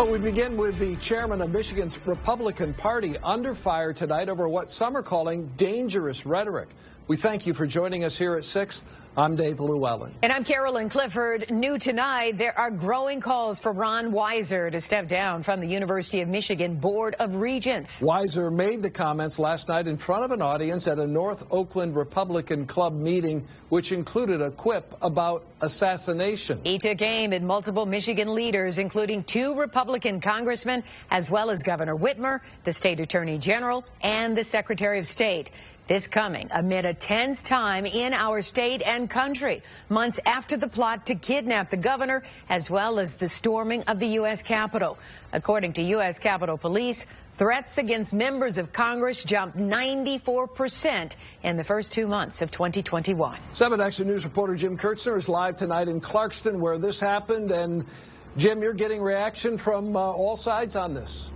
But we begin with the chairman of Michigan's Republican Party under fire tonight over what some are calling dangerous rhetoric. We thank you for joining us here at 6. I'm Dave Llewellyn. And I'm Carolyn Clifford. New tonight, there are growing calls for Ron Weiser to step down from the University of Michigan Board of Regents. Weiser made the comments last night in front of an audience at a North Oakland Republican Club meeting, which included a quip about assassination. He took aim at multiple Michigan leaders, including 2 Republican congressmen, as well as Governor Whitmer, the state attorney general, and the Secretary of State. This coming amid a tense time in our state and country, months after the plot to kidnap the governor, as well as the storming of the U.S. Capitol. According to U.S. Capitol Police, threats against members of Congress jumped 94% in the first 2 months of 2021. 7 Action News reporter Jim Kurtzner is live tonight in Clarkston, where this happened. And Jim, you're getting reaction from all sides on this.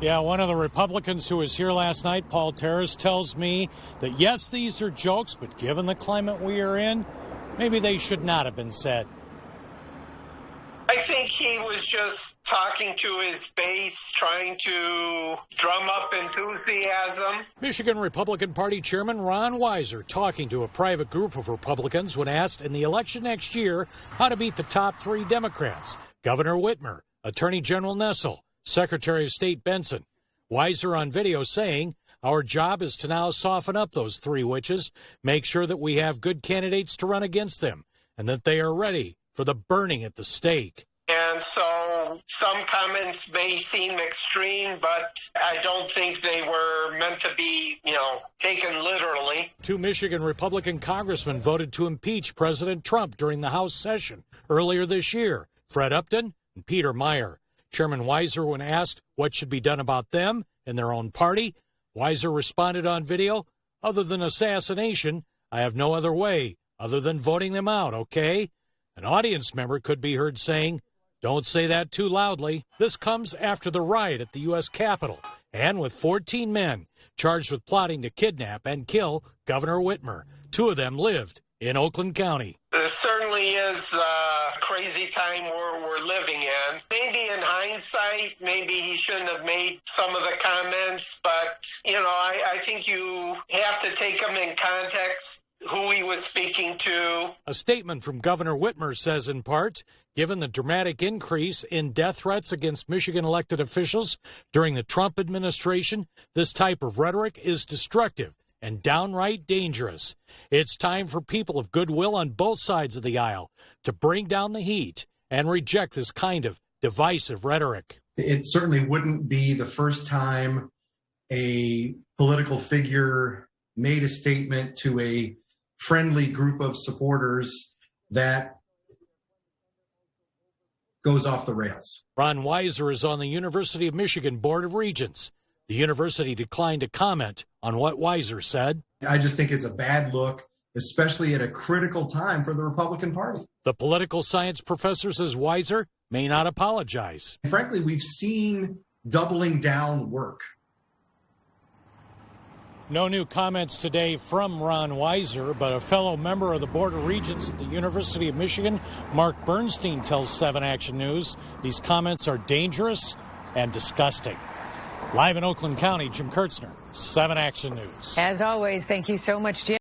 Yeah, one of the Republicans who was here last night, Paul Terrace, tells me that, yes, these are jokes, but given the climate we are in, maybe they should not have been said. I think he was just talking to his base, trying to drum up enthusiasm. Michigan Republican Party Chairman Ron Weiser talking to a private group of Republicans when asked in the election next year how to beat the top 3 Democrats, Governor Whitmer, Attorney General Nessel, Secretary of State Benson. Weiser on video saying, our job is to now soften up those 3 witches, make sure that we have good candidates to run against them, and that they are ready for the burning at the stake. And so some comments may seem extreme, but I don't think they were meant to be, taken literally. 2 Michigan Republican congressmen voted to impeach President Trump during the House session earlier this year, Fred Upton and Peter Meyer. Chairman Weiser, when asked what should be done about them and their own party, Weiser responded on video, other than assassination, I have no other way other than voting them out, okay? An audience member could be heard saying, don't say that too loudly. This comes after the riot at the U.S. Capitol, and with 14 men charged with plotting to kidnap and kill Governor Whitmer. 2 of them lived in Oakland County. This certainly is a crazy time we're living in. Maybe in hindsight, maybe he shouldn't have made some of the comments, but, I think you have to take them in context, who he was speaking to. A statement from Governor Whitmer says, in part, given the dramatic increase in death threats against Michigan elected officials during the Trump administration, this type of rhetoric is destructive and downright dangerous. It's time for people of goodwill on both sides of the aisle to bring down the heat and reject this kind of divisive rhetoric. It certainly wouldn't be the first time a political figure made a statement to a friendly group of supporters that goes off the rails. Ron Weiser is on the University of Michigan Board of Regents. The university declined to comment on what Weiser said. I just think it's a bad look, especially at a critical time for the Republican Party. The political science professor says Weiser may not apologize. Frankly, we've seen doubling down work. No new comments today from Ron Weiser, but a fellow member of the Board of Regents at the University of Michigan, Mark Bernstein, tells 7 Action News these comments are dangerous and disgusting. Live in Oakland County, Jim Kurtzner, 7 Action News. As always, thank you so much, Jim.